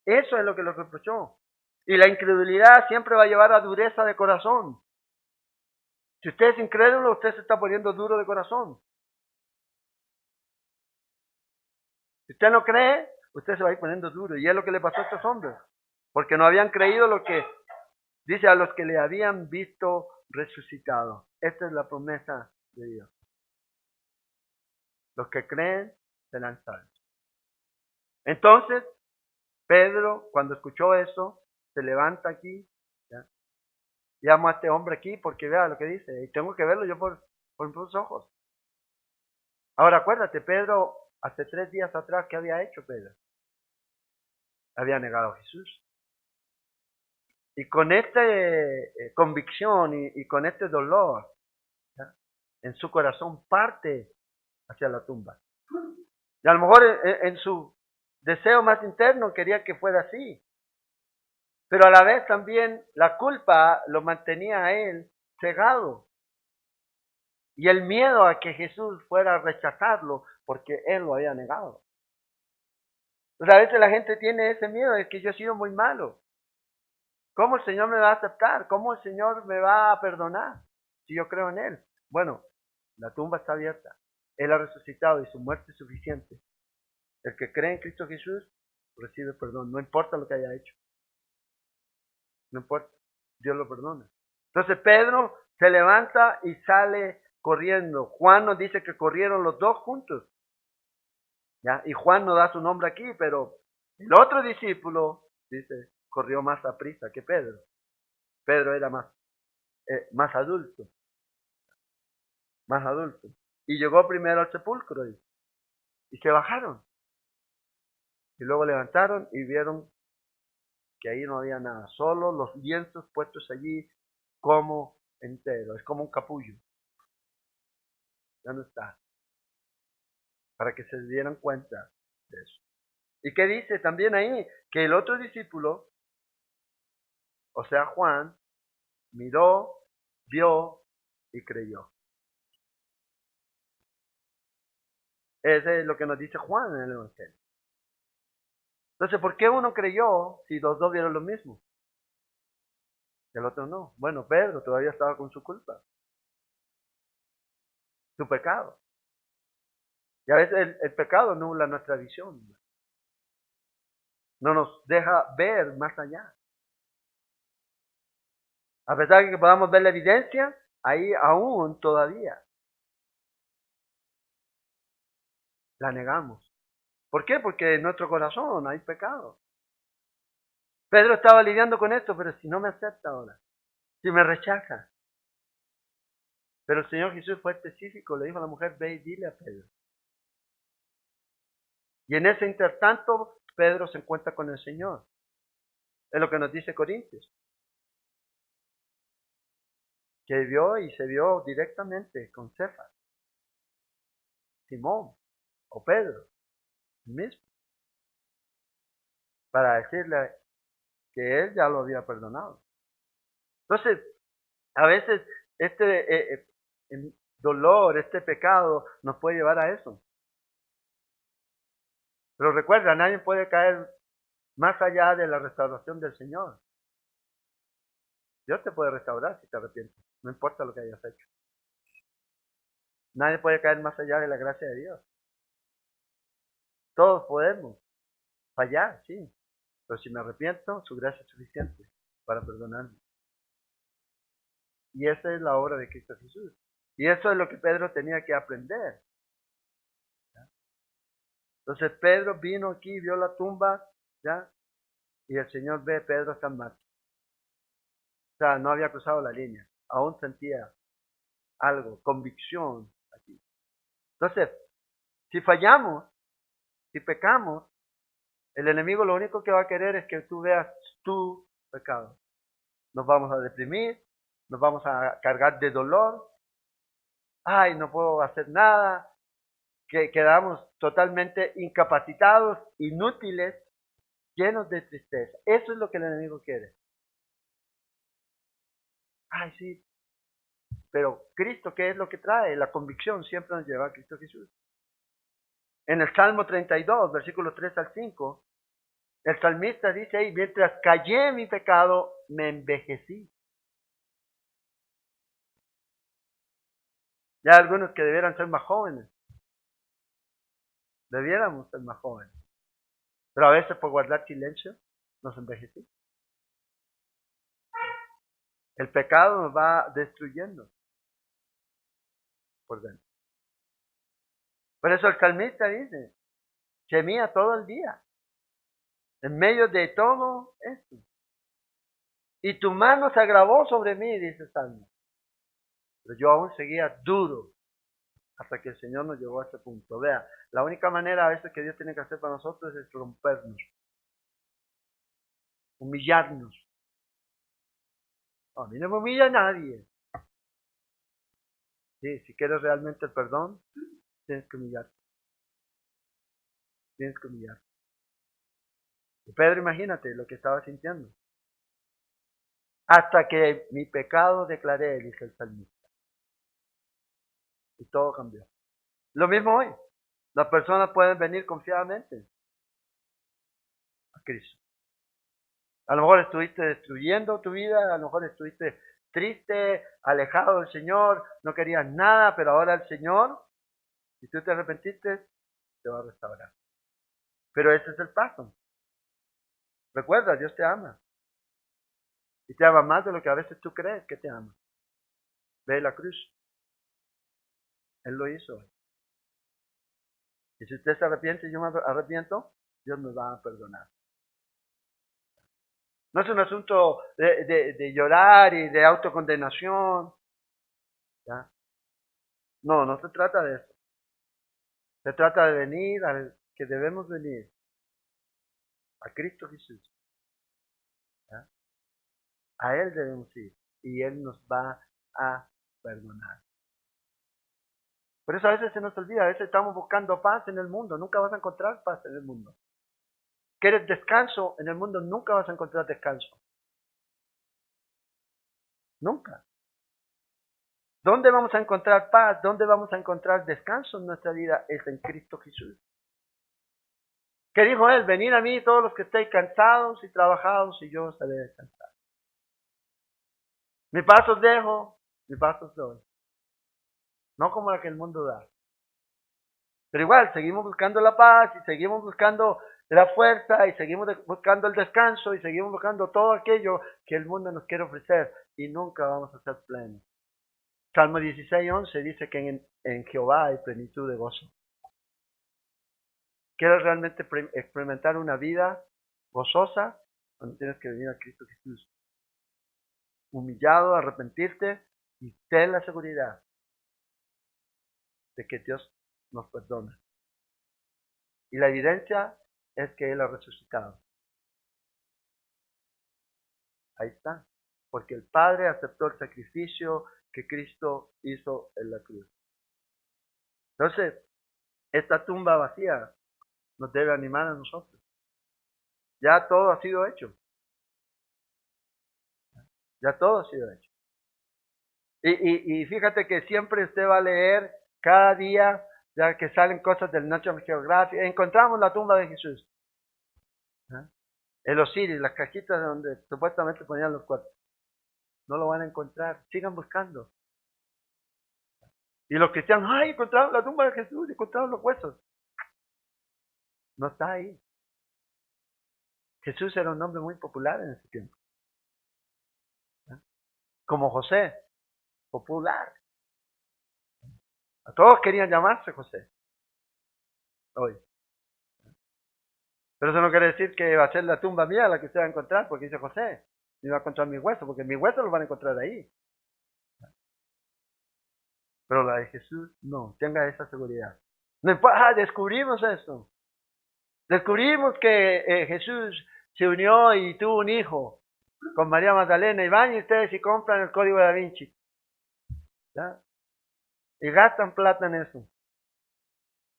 Eso es lo que les reprochó. Y la incredulidad siempre va a llevar a dureza de corazón. Si usted es incrédulo, usted se está poniendo duro de corazón. Si usted no cree, usted se va a ir poniendo duro. Y es lo que le pasó a estos hombres. Porque no habían creído lo que dice a los que le habían visto resucitado. Esta es la promesa de Dios. Los que creen serán salvos. Entonces, Pedro, cuando escuchó eso, se levanta aquí. ¿Ya? Llamo a este hombre aquí porque vea lo que dice. Y tengo que verlo yo por mis ojos. Ahora acuérdate, Pedro, hace 3 días atrás, ¿qué había hecho Pedro? Había negado a Jesús. Y con esta convicción y con este dolor, ¿ya? En su corazón parte hacia la tumba. Y a lo mejor en su deseo más interno quería que fuera así. Pero a la vez también la culpa lo mantenía a él cegado. Y el miedo a que Jesús fuera a rechazarlo porque él lo había negado. Entonces a veces la gente tiene ese miedo de que yo he sido muy malo. ¿Cómo el Señor me va a aceptar? ¿Cómo el Señor me va a perdonar si yo creo en Él? Bueno, la tumba está abierta. Él ha resucitado y su muerte es suficiente. El que cree en Cristo Jesús recibe perdón, no importa lo que haya hecho. No importa, Dios lo perdona. Entonces Pedro se levanta y sale corriendo. Juan nos dice que corrieron los dos juntos. ¿Ya? Y Juan no da su nombre aquí, pero el otro discípulo, dice, corrió más a prisa que Pedro. Pedro era más adulto. Más adulto. Y llegó primero al sepulcro y se bajaron. Y luego levantaron y vieron que ahí no había nada, solo los lienzos puestos allí como entero, es como un capullo. Ya no está. Para que se dieran cuenta de eso. ¿Y qué dice también ahí? Que el otro discípulo, o sea Juan, miró, vio y creyó. Ese es lo que nos dice Juan en el Evangelio. Entonces, ¿por qué uno creyó si los dos vieron lo mismo? Y el otro no. Bueno, Pedro todavía estaba con su culpa, su pecado. Y a veces el pecado nubla nuestra visión. No nos deja ver más allá. A pesar de que podamos ver la evidencia, ahí aún todavía la negamos. ¿Por qué? Porque en nuestro corazón hay pecado. Pedro estaba lidiando con esto, pero si no me acepta ahora, si me rechaza. Pero el Señor Jesús fue específico, le dijo a la mujer, ve y dile a Pedro. Y en ese intertanto, Pedro se encuentra con el Señor. Es lo que nos dice Corintios. Que vio y se vio directamente con Cefas, Simón o Pedro mismo, para decirle que él ya lo había perdonado. Entonces, a veces dolor, este pecado nos puede llevar a eso. Pero recuerda, nadie puede caer más allá de la restauración del Señor. Dios te puede restaurar si te arrepientes, no importa lo que hayas hecho. Nadie puede caer más allá de la gracia de Dios. Todos podemos fallar, sí, pero si me arrepiento, su gracia es suficiente para perdonarme. Y esa es la obra de Cristo Jesús. Y eso es lo que Pedro tenía que aprender. Entonces Pedro vino aquí, vio la tumba, ¿ya? Y el Señor ve, Pedro está en marcha. O sea, no había cruzado la línea. Aún sentía algo, convicción aquí. Entonces, si fallamos, si pecamos, el enemigo lo único que va a querer es que tú veas tu pecado. Nos vamos a deprimir, nos vamos a cargar de dolor. Ay, no puedo hacer nada. Que quedamos totalmente incapacitados, inútiles, llenos de tristeza. Eso es lo que el enemigo quiere. Ay, sí. Pero Cristo, ¿qué es lo que trae? La convicción siempre nos lleva a Cristo Jesús. En el Salmo 32, versículos 3 al 5, el salmista dice ahí, mientras callé mi pecado, me envejecí. Ya algunos que debieran ser más jóvenes. Debiéramos ser más jóvenes. Pero a veces por guardar silencio nos envejecimos. El pecado nos va destruyendo por dentro. Por eso el salmista dice, gemía todo el día, en medio de todo esto. Y tu mano se agravó sobre mí, dice el Salmo. Pero yo aún seguía duro hasta que el Señor nos llevó a ese punto. Vea, la única manera a veces que Dios tiene que hacer para nosotros es rompernos, humillarnos. A mí no me humilla nadie. Sí, si quieres realmente el perdón, tienes que humillarte. Tienes que humillarte. Y Pedro, imagínate lo que estaba sintiendo. Hasta que mi pecado declaré, dice el salmista. Y todo cambió. Lo mismo hoy. Las personas pueden venir confiadamente a Cristo. A lo mejor estuviste destruyendo tu vida, a lo mejor estuviste triste, alejado del Señor, no querías nada, pero ahora el Señor, si tú te arrepentiste, te va a restaurar. Pero ese es el paso. Recuerda, Dios te ama. Y te ama más de lo que a veces tú crees que te ama. Ve la cruz. Él lo hizo. Y si usted se arrepiente y yo me arrepiento, Dios nos va a perdonar. No es un asunto de llorar y de autocondenación. ¿Ya? No, no se trata de eso. Se trata de venir al que debemos venir, a Cristo Jesús. ¿Ya? A Él debemos ir y Él nos va a perdonar. Por eso a veces se nos olvida, a veces estamos buscando paz en el mundo, nunca vas a encontrar paz en el mundo. ¿Quieres descanso en el mundo? Nunca vas a encontrar descanso. Nunca. ¿Dónde vamos a encontrar paz? ¿Dónde vamos a encontrar descanso en nuestra vida? Es en Cristo Jesús. ¿Qué dijo Él? Venid a mí todos los que estéis cansados y trabajados y yo os haré descansar. Mi paz os dejo, mi paz os doy. No como la que el mundo da. Pero igual, seguimos buscando la paz y seguimos buscando la fuerza y seguimos buscando el descanso y seguimos buscando todo aquello que el mundo nos quiere ofrecer y nunca vamos a ser plenos. Salmo 16:11 dice que en Jehová hay plenitud de gozo. ¿Quieres realmente experimentar una vida gozosa? Cuando tienes que venir a Cristo Jesús. Humillado, arrepentirte y ten la seguridad de que Dios nos perdona. Y la evidencia es que Él ha resucitado. Ahí está. Porque el Padre aceptó el sacrificio que Cristo hizo en la cruz. Entonces, esta tumba vacía nos debe animar a nosotros. Ya todo ha sido hecho. Ya todo ha sido hecho. Y fíjate que siempre usted va a leer cada día, ya que salen cosas del National Geographic, encontramos la tumba de Jesús. ¿Ah? El Osiris, las cajitas donde supuestamente ponían los cuerpos. No lo van a encontrar, sigan buscando. Y los cristianos, ¡ay, encontraron la tumba de Jesús! Encontraron los huesos. No está ahí. Jesús era un hombre muy popular en ese tiempo. ¿Ah? Como José, popular. A todos querían llamarse José. Hoy. Pero eso no quiere decir que va a ser la tumba mía la que usted va a encontrar, porque dice José. Y va a encontrar mis huesos, porque mis huesos los van a encontrar ahí. Pero la de Jesús, no, tenga esa seguridad. No importa, descubrimos eso. Descubrimos que Jesús se unió y tuvo un hijo con María Magdalena. Y van y ustedes y compran el código de Da Vinci. ¿Ya? Y gastan plata en eso.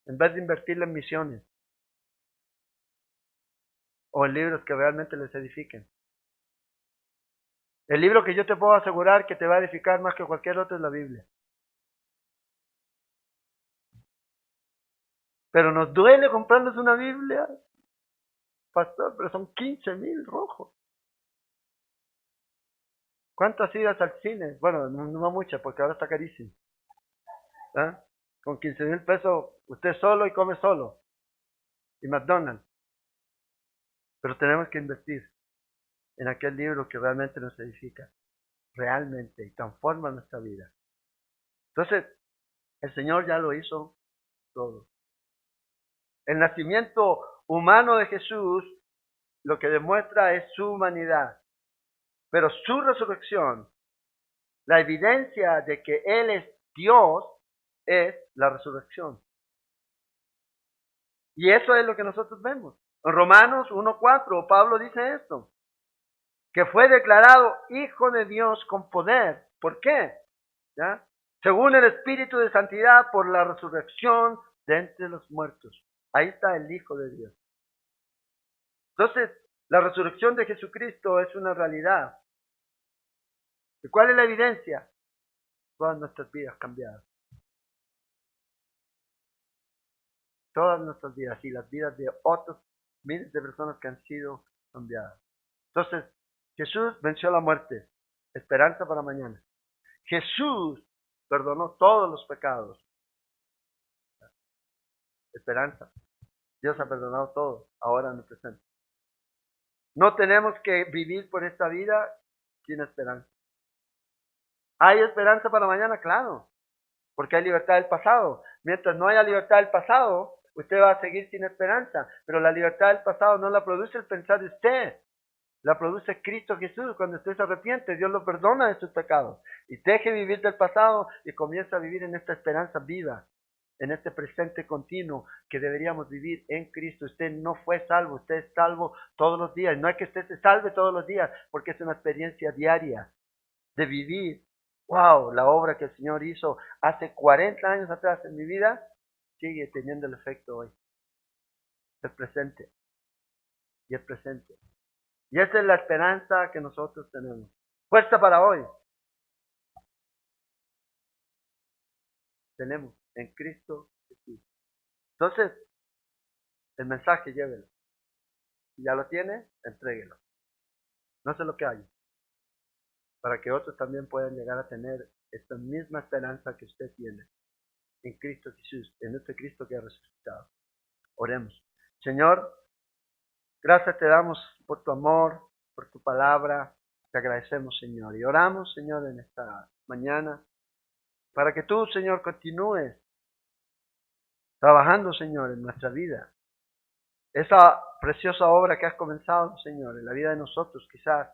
En vez de invertirlo en misiones. O en libros que realmente les edifiquen. El libro que yo te puedo asegurar que te va a edificar más que cualquier otro es la Biblia. Pero nos duele comprarnos una Biblia, pastor, pero son 15,000 rojos. ¿Cuántas idas al cine? Bueno, no muchas, porque ahora está carísimo. ¿Ah? Con 15,000 pesos, usted solo y come solo. Y McDonald's. Pero tenemos que invertir en aquel libro que realmente nos edifica. Realmente. Y transforma nuestra vida. Entonces, el Señor ya lo hizo todo. El nacimiento humano de Jesús lo que demuestra es su humanidad. Pero su resurrección, la evidencia de que Él es Dios, es la resurrección. Y eso es lo que nosotros vemos. En Romanos 1:4, Pablo dice esto, que fue declarado Hijo de Dios con poder. ¿Por qué? ¿Ya? Según el Espíritu de Santidad, por la resurrección de entre los muertos. Ahí está el Hijo de Dios. Entonces, la resurrección de Jesucristo es una realidad. ¿Y cuál es la evidencia? Todas nuestras vidas cambiadas. Todas nuestras vidas y las vidas de otros miles de personas que han sido cambiadas. Entonces, Jesús venció la muerte. Esperanza para mañana. Jesús perdonó todos los pecados. Esperanza. Dios ha perdonado todo, ahora en el presente. No tenemos que vivir por esta vida sin esperanza. ¿Hay esperanza para mañana? Claro, porque hay libertad del pasado. Mientras no haya libertad del pasado, usted va a seguir sin esperanza. Pero la libertad del pasado no la produce el pensar de usted. La produce Cristo Jesús. Cuando usted se arrepiente, Dios lo perdona de sus pecados. Y deje vivir del pasado y comienza a vivir en esta esperanza viva. En este presente continuo que deberíamos vivir en Cristo. Usted no fue salvo, usted es salvo todos los días. No es que usted se salve todos los días, porque es una experiencia diaria de vivir. Wow, la obra que el Señor hizo hace 40 años atrás en mi vida sigue teniendo el efecto hoy. Es presente. Y es presente. Y esa es la esperanza que nosotros tenemos. Puesta para hoy. Tenemos en Cristo Jesús. Entonces, el mensaje llévelo. Si ya lo tiene, entréguelo. No se lo calle. Para que otros también puedan llegar a tener esta misma esperanza que usted tiene en Cristo Jesús, en este Cristo que ha resucitado. Oremos. Señor, gracias te damos por tu amor, por tu palabra. Te agradecemos, Señor. Y oramos, Señor, en esta mañana, para que tú, Señor, continúes trabajando, Señor, en nuestra vida. Esa preciosa obra que has comenzado, Señor, en la vida de nosotros, quizás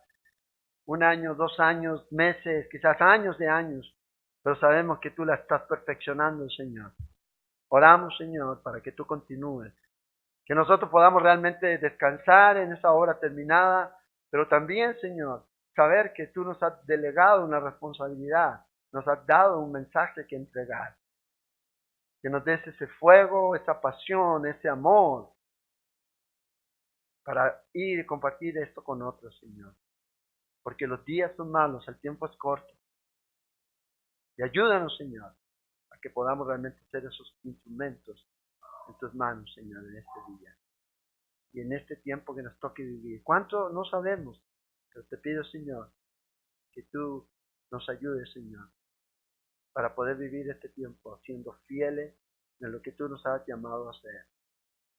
1 año, 2 años, meses, quizás años de años, pero sabemos que tú la estás perfeccionando, Señor. Oramos, Señor, para que tú continúes, que nosotros podamos realmente descansar en esa obra terminada, pero también, Señor, saber que tú nos has delegado una responsabilidad, nos has dado un mensaje que entregar, que nos des ese fuego, esa pasión, ese amor, para ir y compartir esto con otros, Señor. Porque los días son malos, el tiempo es corto. Y ayúdanos, Señor, a que podamos realmente ser esos instrumentos en tus manos, Señor, en este día. Y en este tiempo que nos toque vivir. ¿Cuánto? No sabemos. Pero te pido, Señor, que tú nos ayudes, Señor, para poder vivir este tiempo siendo fieles en lo que tú nos has llamado a hacer.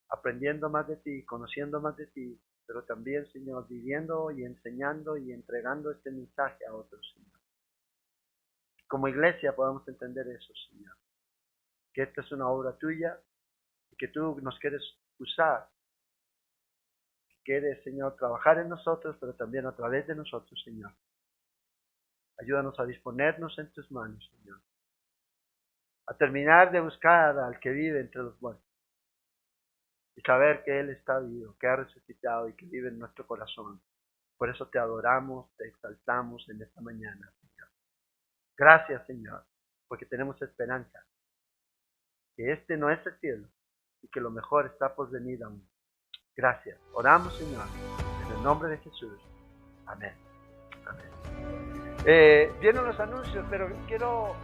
Aprendiendo más de ti, conociendo más de ti, pero también, Señor, viviendo y enseñando y entregando este mensaje a otros, Señor. Como iglesia podamos entender eso, Señor. Que esta es una obra tuya y que tú nos quieres usar. Que quieres, Señor, trabajar en nosotros, pero también a través de nosotros, Señor. Ayúdanos a disponernos en tus manos, Señor. A terminar de buscar al que vive entre los muertos. Y saber que Él está vivo, que ha resucitado y que vive en nuestro corazón. Por eso te adoramos, te exaltamos en esta mañana, Señor. Gracias, Señor, porque tenemos esperanza. Que este no es el cielo y que lo mejor está por venir aún. Gracias. Oramos, Señor, en el nombre de Jesús. Amén. Amén. Vienen los anuncios, pero quiero